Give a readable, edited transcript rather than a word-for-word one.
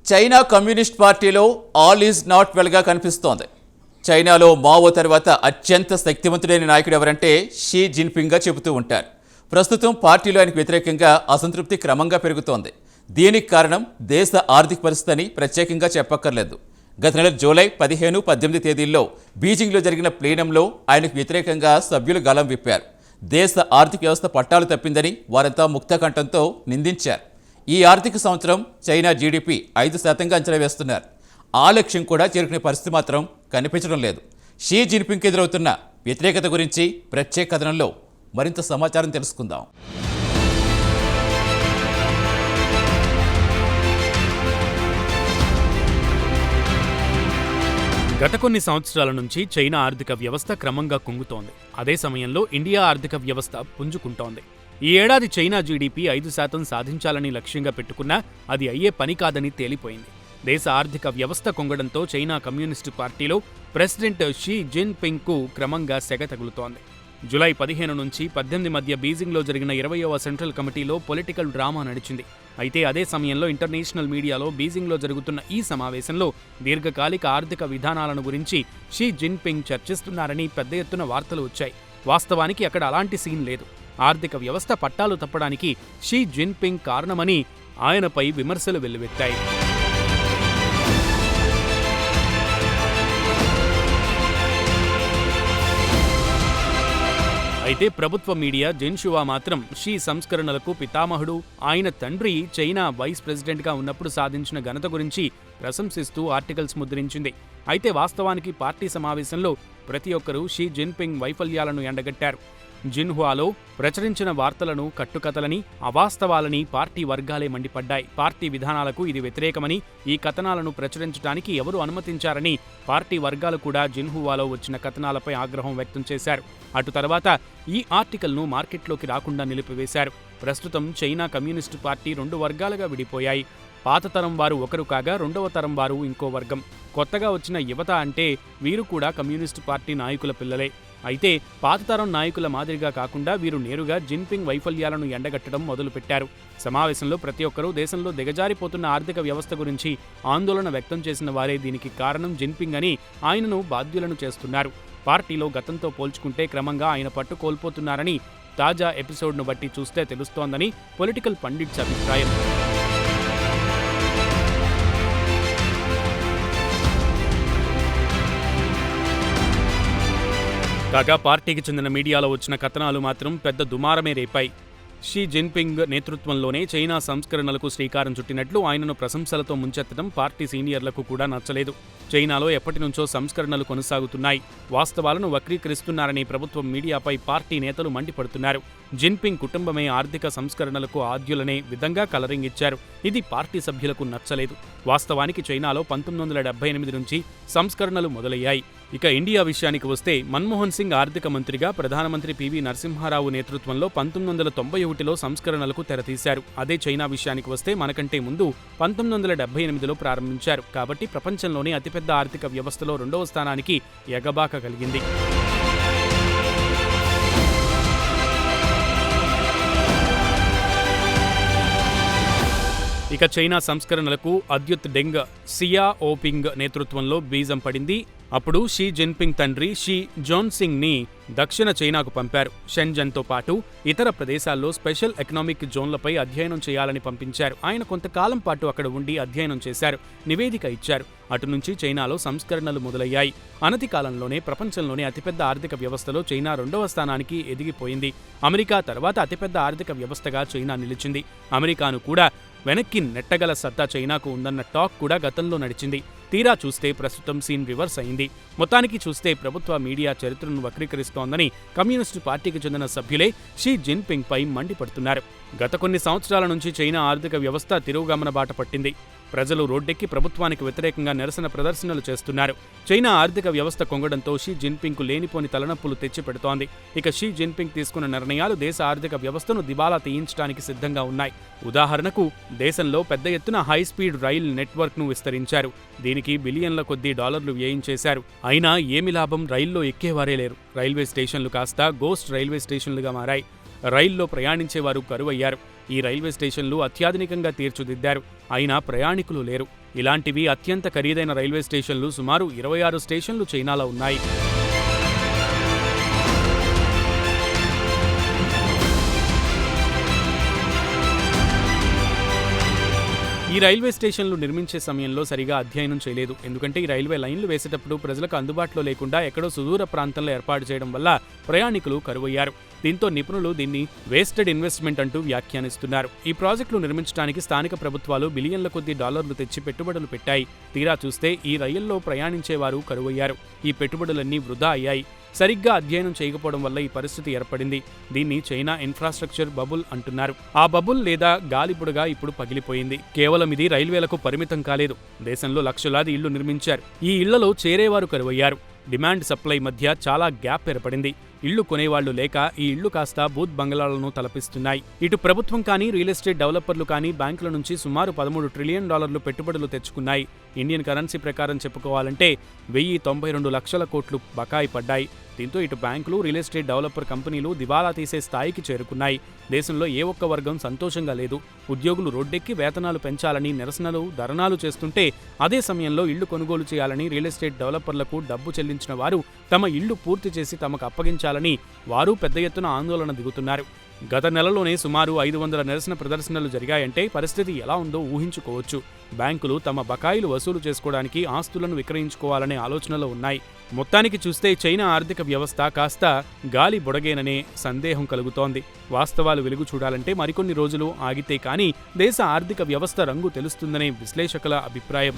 China communist పార్టీలో all is not వెల్గా కనిపిస్తోంది. చైనాలో మావో తర్వాత అత్యంత శక్తివంతుడైన నాయకుడు ఎవరంటే షీ జిన్పింగ్గా చెబుతూ ఉంటారు. ప్రస్తుతం పార్టీలో ఆయనకు వ్యతిరేకంగా అసంతృప్తి క్రమంగా పెరుగుతోంది. దీనికి కారణం దేశ ఆర్థిక పరిస్థితి అని ప్రత్యేకంగా చెప్పక్కర్లేదు. గత నెల జూలై 15, 18 తేదీల్లో బీజింగ్లో జరిగిన ప్లీనంలో ఆయనకు వ్యతిరేకంగా సభ్యులు గళం విప్పారు. దేశ ఆర్థిక వ్యవస్థ పట్టాలు తప్పిందని వారంతా ముక్తకంఠంతో నిందించారు. ఈ ఆర్థిక సంవత్సరం చైనా జీడీపీ 5% అంచనా వేస్తున్నారు. ఆ లక్ష్యం కూడా చేరుకునే పరిస్థితి మాత్రం కనిపించడం లేదు. షీ జిన్పింగ్కి ఎదురవుతున్న వ్యతిరేకత గురించి ప్రత్యేక కథనంలో మరింత సమాచారం తెలుసుకుందాం. గత కొన్ని సంవత్సరాల నుంచి చైనా ఆర్థిక వ్యవస్థ క్రమంగా కుంగుతోంది. అదే సమయంలో ఇండియా ఆర్థిక వ్యవస్థ పుంజుకుంటోంది. ఈ ఏడాది చైనా జీడీపీ 5% సాధించాలని లక్ష్యంగా పెట్టుకున్నా అది అయ్యే పని కాదని తేలిపోయింది. దేశ ఆర్థిక వ్యవస్థ కుంగడంతో చైనా కమ్యూనిస్టు పార్టీలో ప్రెసిడెంట్ షీ జిన్పింగ్కు క్రమంగా సెగ తగులుతోంది. జూలై 15 నుంచి 18 మధ్య బీజింగ్లో జరిగిన 20వ సెంట్రల్ కమిటీలో పొలిటికల్ డ్రామా నడిచింది. అయితే అదే సమయంలో ఇంటర్నేషనల్ మీడియాలో బీజింగ్లో జరుగుతున్న ఈ సమావేశంలో దీర్ఘకాలిక ఆర్థిక విధానాలను గురించి షీ జిన్పింగ్ చర్చిస్తున్నారని పెద్ద ఎత్తున వార్తలు వచ్చాయి. వాస్తవానికి అక్కడ అలాంటి సీన్ లేదు. ఆర్థిక వ్యవస్థ పట్టాలు తప్పడానికి షీ జిన్పింగ్ కారణమని ఆయనపై విమర్శలు వెల్లువెత్తాయి. అయితే ప్రభుత్వ మీడియా జెన్షువా మాత్రం షీ సంస్కరణలకు పితామహుడు, ఆయన తండ్రి చైనా వైస్ ప్రెసిడెంట్గా ఉన్నప్పుడు సాధించిన ఘనత గురించి ప్రశంసిస్తూ ఆర్టికల్స్ ముద్రించింది. అయితే వాస్తవానికి పార్టీ సమావేశంలో ప్రతి ఒక్కరూ షీ జిన్పింగ్ వైఫల్యాలను ఎండగట్టారు. జిన్హువాలో ప్రచురించిన వార్తలను కట్టుకథలని, అవాస్తవాలని పార్టీ వర్గాలే మండిపడ్డాయి. పార్టీ విధానాలకు ఇది వ్యతిరేకమని, ఈ కథనాలను ప్రచురించడానికి ఎవరు అనుమతించారని పార్టీ వర్గాలు కూడా జిన్హువాలో వచ్చిన కథనాలపై ఆగ్రహం వ్యక్తం చేశారు. అటు తర్వాత ఈ ఆర్టికల్ను మార్కెట్లోకి రాకుండా నిలిపివేశారు. ప్రస్తుతం చైనా కమ్యూనిస్టు పార్టీ 2 వర్గాలుగా విడిపోయాయి. పాత తరం వారు ఒకరు కాగా రెండవ తరం వారు ఇంకో వర్గం. కొత్తగా వచ్చిన యువత అంటే వీరు కూడా కమ్యూనిస్టు పార్టీ నాయకుల పిల్లలే. అయితే పాతతరం నాయకుల మాదిరిగా కాకుండా వీరు నేరుగా జిన్పింగ్ వైఫల్యాలను ఎండగట్టడం మొదలుపెట్టారు. సమావేశంలో ప్రతి ఒక్కరూ దేశంలో దిగజారిపోతున్న ఆర్థిక వ్యవస్థ గురించి ఆందోళన వ్యక్తం చేసిన వారే దీనికి కారణం జిన్పింగ్ అని ఆయనను బాధ్యులను చేస్తున్నారు. పార్టీలో గతంతో పోల్చుకుంటే క్రమంగా ఆయన పట్టు కోల్పోతున్నారని తాజా ఎపిసోడ్ను బట్టి చూస్తే తెలుస్తోందని పొలిటికల్ పండిట్స్ అభిప్రాయం. కాగా పార్టీకి చెందిన మీడియాలో వచ్చిన కథనాలు మాత్రం పెద్ద దుమారమే రేపాయి. షీ జిన్పింగ్ నేతృత్వంలోనే చైనా సంస్కరణలకు శ్రీకారం చుట్టినట్లు ఆయనను ప్రశంసలతో ముంచెత్తడం పార్టీ సీనియర్లకు కూడా నచ్చలేదు. చైనాలో ఎప్పటినుంచో సంస్కరణలు కొనసాగుతున్నాయి. వాస్తవాలను వక్రీకరిస్తున్నారని ప్రభుత్వం మీడియాపై పార్టీ నేతలు మండిపడుతున్నారు. జిన్పింగ్ కుటుంబమే ఆర్థిక సంస్కరణలకు ఆద్యులనే విధంగా కలరింగ్ ఇచ్చారు. ఇది పార్టీ సభ్యులకు నచ్చలేదు. వాస్తవానికి చైనాలో 1978 నుంచి సంస్కరణలు మొదలయ్యాయి. ఇక ఇండియా విషయానికి వస్తే మన్మోహన్ సింగ్ ఆర్థిక మంత్రిగా ప్రధానమంత్రి పివి నరసింహారావు నేతృత్వంలో 1991లో సంస్కరణలకు తెరతీశారు. అదే చైనా విషయానికి వస్తే మనకంటే ముందు 1978లో ప్రారంభించారు. కాబట్టి ప్రపంచంలోనే అతిపెద్ద ఆర్థిక వ్యవస్థలో 2వ స్థానానికి ఎగబాక కలిగింది. ఇక చైనా సంస్కరణలకు అద్యుత్ డెంగ్ సియాఓపింగ్ నేతృత్వంలో బీజం పడింది. అప్పుడు షీ జిన్పింగ్ తండ్రి షీ జోన్సింగ్ ని దక్షిణ చైనాకు పంపారు. షెన్జన్తో పాటు ఇతర ప్రదేశాల్లో స్పెషల్ ఎకనామిక్ జోన్లపై అధ్యయనం చేయాలని పంపించారు. ఆయన కొంతకాలం పాటు అక్కడ ఉండి అధ్యయనం చేశారు, నివేదిక ఇచ్చారు. అటు నుంచి చైనాలో సంస్కరణలు మొదలయ్యాయి. అనతి కాలంలోనే ప్రపంచంలోనే అతిపెద్ద ఆర్థిక వ్యవస్థలో చైనా 2వ స్థానానికి ఎదిగిపోయింది. అమెరికా తర్వాత అతిపెద్ద ఆర్థిక వ్యవస్థగా చైనా నిలిచింది. అమెరికాను కూడా వెనక్కి నెట్టగల సత్తా చైనాకు ఉందన్న టాక్ కూడా గతంలో నడిచింది. తీరా చూస్తే ప్రస్తుతం సీన్ రివర్స్ అయింది. మొత్తానికి చూస్తే ప్రభుత్వ మీడియా చరిత్రను వక్రీకరిస్తోందని కమ్యూనిస్టు పార్టీకి చెందిన సభ్యులే షీ జిన్పింగ్ పై మండిపడుతున్నారు. గత కొన్ని సంవత్సరాల నుంచి చైనా ఆర్థిక వ్యవస్థ తిరోగమన బాట పట్టింది. ప్రజలు రోడ్డెక్కి ప్రభుత్వానికి వ్యతిరేకంగా నిరసన ప్రదర్శనలు చేస్తున్నారు. చైనా ఆర్థిక వ్యవస్థ కొంగడంతో షీ జిన్పింగ్కు లేనిపోని తలనొప్పులు తెచ్చిపెడుతోంది. ఇక షీ జిన్పింగ్ తీసుకున్న నిర్ణయాలు దేశ ఆర్థిక వ్యవస్థను దివాలా తీయించడానికి సిద్ధంగా ఉన్నాయి. ఉదాహరణకు దేశంలో పెద్ద ఎత్తున హైస్పీడ్ రైల్ నెట్వర్క్ను విస్తరించారు. దీనికి బిలియన్ల కొద్దీ డాలర్లు వ్యయించేశారు. అయినా ఏమి లాభం? రైల్లో ఎక్కేవారే లేరు. రైల్వే స్టేషన్లు కాస్త గోస్ట్ రైల్వే స్టేషన్లుగా మారాయి. రైల్లో ప్రయాణించేవారు కరువయ్యారు. ఈ రైల్వే స్టేషన్లు అత్యాధునికంగా తీర్చిదిద్దారు. అయినా ప్రయాణికులు లేరు. ఇలాంటివి అత్యంత ఖరీదైన రైల్వే స్టేషన్లు సుమారు 26 స్టేషన్లు చైనాలో ఉన్నాయి. ఈ రైల్వే స్టేషన్లు నిర్మించే సమయంలో సరిగా అధ్యయనం చేయలేదు. ఎందుకంటే ఈ రైల్వే లైన్లు వేసేటప్పుడు ప్రజలకు అందుబాటులో లేకుండా ఎక్కడో సుదూర ప్రాంతంలో ఏర్పాటు చేయడం వల్ల ప్రయాణికులు కరువయ్యారు. దీంతో నిపుణులు దీన్ని వేస్టెడ్ ఇన్వెస్ట్మెంట్ అంటూ వ్యాఖ్యానిస్తున్నారు. ఈ ప్రాజెక్టులు నిర్మించడానికి స్థానిక ప్రభుత్వాలు బిలియన్ల కొద్దీ డాలర్లు తెచ్చి పెట్టుబడులు పెట్టాయి. తీరా చూస్తే ఈ రైళ్లలో ప్రయాణించేవారు కరువయ్యారు. ఈ పెట్టుబడులన్నీ వృధా అయ్యాయి. సరిగ్గా అధ్యయనం చేయకపోవడం వల్ల ఈ పరిస్థితి ఏర్పడింది. దీన్ని చైనా ఇన్ఫ్రాస్ట్రక్చర్ బబుల్ అంటున్నారు. ఆ బబుల్ లేదా గాలిపుడగా ఇప్పుడు పగిలిపోయింది. కేవలం ఇది రైల్వేలకు పరిమితం కాలేదు. దేశంలో లక్షలాది ఇళ్లు నిర్మించారు. ఈ ఇళ్లలో చేరేవారు కరువయ్యారు. డిమాండ్ సప్లై మధ్య చాలా గ్యాప్ ఏర్పడింది. ఇళ్లు కొనేవాళ్లు లేక ఈ ఇళ్లు కాస్త బూత్ బంగళాలను తలపిస్తున్నాయి. ఇటు ప్రభుత్వం కానీ, రియల్ ఎస్టేట్ డెవలపర్లు కానీ బ్యాంకుల నుంచి సుమారు $13 ట్రిలియన్ పెట్టుబడులు తెచ్చుకున్నాయి. ఇండియన్ కరెన్సీ ప్రకారం చెప్పుకోవాలంటే 1092 లక్షల కోట్లు బకాయి పడ్డాయి. దీంతో ఇటు బ్యాంకులు, రియల్ ఎస్టేట్ డెవలపర్ కంపెనీలు దివాలా తీసే స్థాయికి చేరుకున్నాయి. దేశంలో ఏ ఒక్క వర్గం సంతోషంగా లేదు. ఉద్యోగులు రోడ్డెక్కి వేతనాలు పెంచాలని నిరసనలు, ధర్నాలు చేస్తుంటే అదే సమయంలో ఇళ్లు కొనుగోలు చేయాలని రియల్ ఎస్టేట్ డెవలపర్లకు డబ్బు చెల్లించిన వారు తమ ఇళ్లు పూర్తి చేసి తమకు అప్పగించాలని వారు పెద్ద ఎత్తున ఆందోళన దిగుతున్నారు. గత నెలలోనే సుమారు 500 నిరసన ప్రదర్శనలు జరిగాయంటే పరిస్థితి ఎలా ఉందో ఊహించుకోవచ్చు. బ్యాంకులు తమ బకాయిలు వసూలు చేసుకోవడానికి ఆస్తులను విక్రయించుకోవాలనే ఆలోచనలో ఉన్నాయి. మొత్తానికి చూస్తే చైనా ఆర్థిక వ్యవస్థ కాస్త గాలి బుడగేననే సందేహం కలుగుతోంది. వాస్తవాలు వెలుగు చూడాలంటే మరికొన్ని రోజులు ఆగితే కానీ దేశ ఆర్థిక వ్యవస్థ రంగు తెలుస్తుందనే విశ్లేషకుల అభిప్రాయం.